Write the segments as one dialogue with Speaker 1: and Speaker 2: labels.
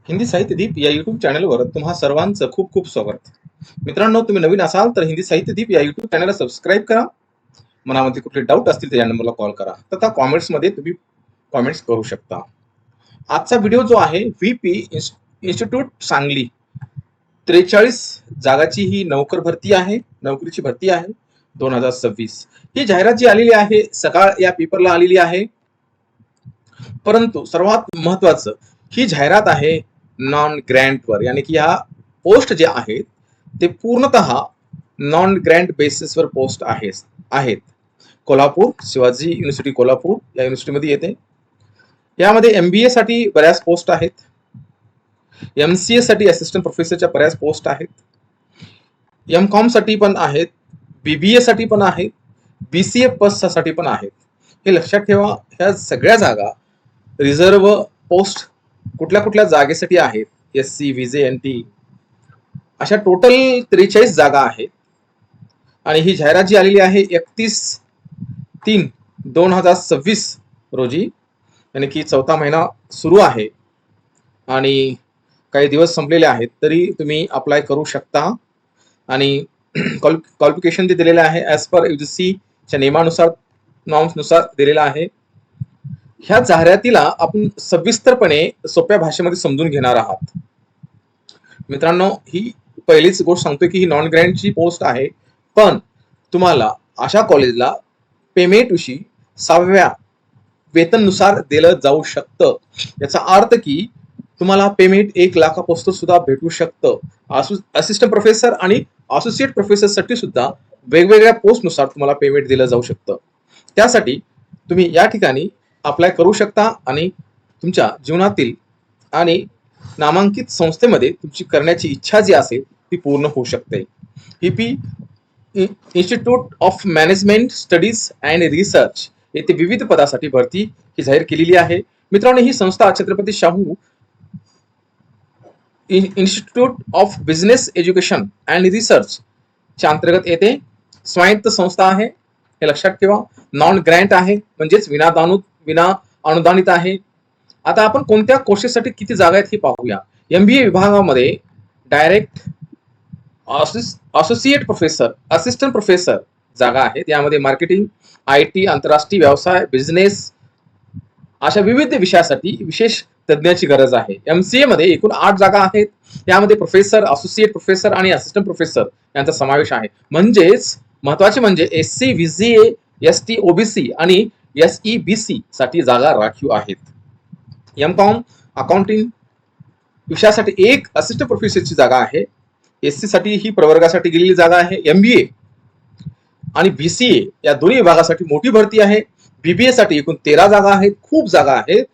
Speaker 1: हिंदी साहित्य दीप या युट्यूब चॅनलवर तुम्हा सर्वांचं खूप खूप स्वागत. मित्रांनो, तुम्ही नवीन असाल तर हिंदी साहित्य दीप या युट्यूब चॅनलला सबस्क्राईब करा. मनामध्ये कुठले डाऊट असतील तर या नंबरला कॉल करा, तथा कॉमेंट्समध्ये तुम्ही कॉमेंट्स करू शकता. आजचा व्हिडिओ जो आहे व्हीपी इन्स्टिट्यूट सांगली 43 जागाची ही नोकर भरती आहे, नोकरीची भरती आहे 2026. ही जाहिरात जी आलेली आहे सकाळ या पेपरला आलेली आहे. परंतु सर्वात महत्वाचं, ही जाहिरात आहे नॉन ग्रँटवर, यानी की ह्या पोस्ट जे आहेत ते पूर्णतः नॉन ग्रँट बेसिसवर पोस्ट आहेत. कोल्हापूर शिवाजी युनिव्हर्सिटी कोल्हापूर या युनिव्हर्सिटीमध्ये येते. यामध्ये MBA साठी बऱ्याच पोस्ट आहेत, MCA साठी असिस्टंट प्रोफेसरच्या बऱ्याच पोस्ट आहेत, MCOM साठी पण आहेत, BBA साठी पण आहेत, BCA प्लस साठी पण आहेत. हे लक्षात ठेवा. ह्या सगळ्या जागा रिझर्व्ह पोस्ट कुठल्या कुठल्या जागेसाठी आहेत, SC VJ NT अशा टोटल 43 जागा आहेत. आणि ही जाहिरात जी आलेली आहे 31/3/2026 रोजी, यानी की चौथा महिना सुरू आहे आणि काही दिवस संपलेले आहेत, तरी तुम्ही अप्लाय करू शकता. आणि क्वालिफिकेशन जे दिलेलं आहे ॲज पर UGC च्या नियमानुसार नॉर्म्सनुसार दिलेलं आहे. ह्या जाहिरातीला आपण सविस्तरपणे सोप्या भाषेमध्ये समजून घेणार आहात. मित्रांनो, ही पहिलीच गोष्ट सांगतो की ही नॉन ग्रँटची पोस्ट आहे, पण तुम्हाला अशा कॉलेजला पेमेंट विषयी 6व्या वेतननुसार दिलं जाऊ शकतं. याचा अर्थ की तुम्हाला पेमेंट 1 लाखापासून सुद्धा भेटू शकतं. असिस्टंट प्रोफेसर आणि असोसिएट प्रोफेसर साठी सुद्धा वेगवेगळ्या पोस्टनुसार तुम्हाला पेमेंट दिलं जाऊ शकतं. त्यासाठी तुम्ही या ठिकाणी अप्लाय करू शकता आणि तुमच्या जीवनातील आणि नामांकित संस्थेमध्ये तुमची करण्याची इच्छा जी असेल ती पूर्ण होऊ शकते. VP institute of management studies and research येथे विविध पदासाठी भरती ही जाहीर केलेली आहे. मित्रांनो, ही संस्था Chhatrapati Shahu institute of business education and research च्या अंतर्गत येते. स्वायत्त संस्था आहे, हे लक्षात ठेवा. नॉन ग्रँट आहे, म्हणजेच विना अनुदानित आहे. आता आपण कोणत्या कोर्सेससाठी किती जागा आहेत हे पाहूया. MBA विभागामध्ये direct associate professor, assistant professor जागा आहेत. यामध्ये मार्केटिंग, IT, आंतरराष्ट्रीय व्यवसाय, बिझनेस अशा विविध विषयासाठी विशेष तज्ञाची गरज आहे. MCA मध्ये एकूण 8 जागा आहेत. यामध्ये प्रोफेसर, असोसिएट प्रोफेसर आणि असिस्टंट प्रोफेसर यांचा समावेश आहे. म्हणजेच महत्वाचे म्हणजे SC VCA ST OBC आणि SEBC साठी जागा राखीव आहेत. MCOM अकाउंटिंग विषयासाठी एक असिस्टंट प्रोफेसरची जागा आहे. SC साठी ही प्रवर्गासाठी गेलेली जागा आहे. MBA आणि BCA या दोन्ही विभागासाठी मोठी भरती आहे. BBA साठी एकूण 13 जागा आहेत, खूप जागा आहेत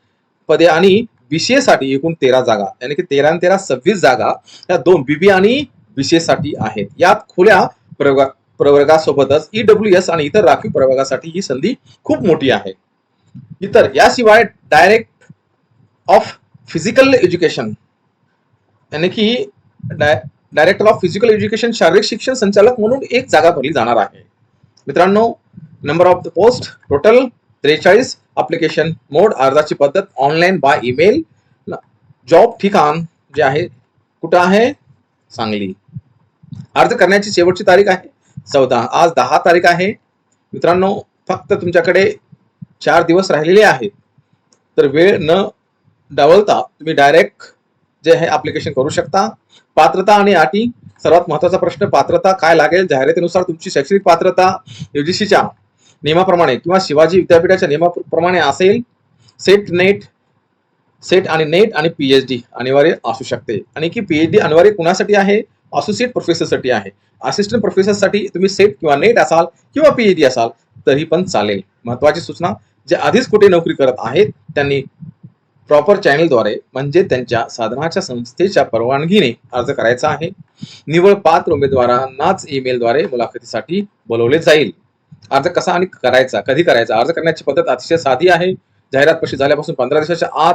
Speaker 1: पदे. आणि BCA साठी एकूण 13 जागा, यानी की 13 आणि 13 26 जागा या दोन BBA आणि BCA साठी आहेत. यात खुल्या प्रवर्गासोबतच EWS आणि इतर राखीव प्रवर्गासाठी ही संधी खूप मोठी आहे. याशिवाय डायरेक्टर ऑफ फिजिकल एज्युकेशन, यानी की डायरेक्टर ऑफ फिजिकल एज्युकेशन शारीरिक शिक्षण संचालक म्हणून एक जागा भरली जाणार आहे. मित्रांनो, number of the post total 43. Application mode, अर्जाची पद्धत ऑनलाईन बाय ईमेल. जॉब ठिकाण जे आहे कुठं आहे, सांगली. अर्ज करण्याची शेवटची तारीख आहे 14. आज 10 तारीख आहे. मित्रांनो, फक्त तुमच्याकडे 4 दिवस राहिलेले आहेत, तर वेळ न डावलता तुम्ही डायरेक्ट जे आहे ऍप्लिकेशन करू शकता. पात्रता आणि अटी, सर्वात महत्वाचा प्रश्न, पात्रता काय लागेल. जाहिरातीनुसार तुमची शैक्षणिक पात्रता UGCच्या नियमाप्रमाणे किंवा शिवाजी विद्यापीठाच्या नियमाप्रमाणे असेल. सेट आणि नेट आणि PhD अनिवार्य असू शकते. आणि की PhD अनिवार्य कुणासाठी आहे, असोसिएट प्रोफेसर साठी आहे. असिस्टंट प्रोफेसर साठी तुम्ही सेट किंवा नेट असाल किंवा PhD असाल तरी पण चालेल. महत्वाची सूचना, जे आधीच कुठे नोकरी करत आहेत त्यांनी प्रॉपर चॅनलद्वारे म्हणजे त्यांच्या साधनाच्या संस्थेच्या परवानगीने अर्ज करायचा आहे. निवड पात्र उमेदवारांनाच ईमेलद्वारे मुलाखतीसाठी बोलवले जाईल. अर्ज कसा आणि करायचा, कधी करायचा. अर्ज करण्याची पद्धत अतिशय साधी आहे. जाहिरात प्रसिद्ध झाल्यापासून 15 दिवसाच्या आत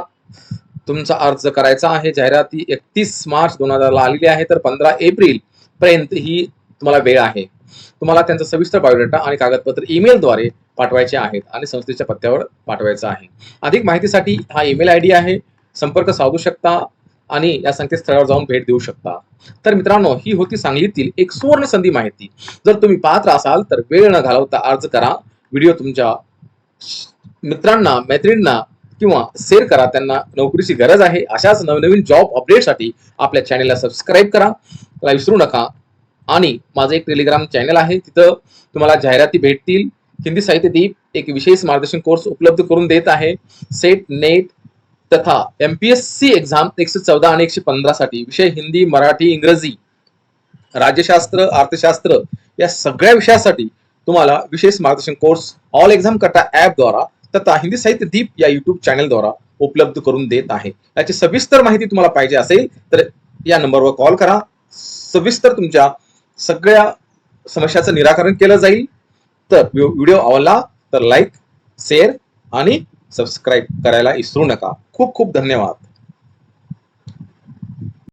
Speaker 1: तुमचा अर्ज करायचा आहे. जाहिराती 31 मार्च 2000 ला आलेली आहे, तर 15 एप्रिल पर्यंत ही तुम्हाला वेळ आहे. तुम्हाला त्यांचा सविस्तर बायोडेटा आणि कागदपत्र ईमेलद्वारे पाठवायचे आहेत आणि संस्थेच्या पत्त्यावर पाठवायचा आहे. अधिक माहितीसाठी हा ईमेल ID आहे, संपर्क साधू शकता. आणि या संकेतस्थळावर जाऊन भेट देऊ शकता. तर मित्रांनो, ही होती सांगलीतील एक सुवर्ण संधी माहिती. जर तुम्ही पात्र असाल तर वेळ न घालवता अर्ज करा. व्हिडिओ तुमच्या मित्रांना, मैत्रिणींना किंवा शेअर करा. त्यांना नोकरीची गरज आहे. अशाच नवनवीन जॉब अपडेटसाठी आपल्या चॅनेलला सबस्क्राईब करा, विसरू नका. आणि माझं एक टेलिग्राम चॅनल आहे, तिथं तुम्हाला जाहिराती भेटतील. हिंदी साहित्य दीप एक विशेष मार्गदर्शन कोर्स उपलब्ध करून देत आहे. सेट, नेट तथा MPSC एक्झाम 114 आणि 115 साठी विषय हिंदी, मराठी, इंग्रजी, राज्यशास्त्र, अर्थशास्त्र या सगळ्या विषयासाठी तुम्हाला विशेष मार्गदर्शन कोर्स ऑल एक्झाम कटा ऍप द्वारा तथा हिंदी साहित्य दीप या युट्यूब चॅनल द्वारा उपलब्ध करून देत आहे. याची सविस्तर माहिती तुम्हाला पाहिजे असेल तर या नंबरवर कॉल करा. सविस्तर तुमच्या सगळ्या समस्याचं निराकरण केलं जाईल. तर व्हिडिओ आवडला तर लाईक, शेअर आणि सबस्क्राईब करायला विसरू नका. खूप खूप धन्यवाद.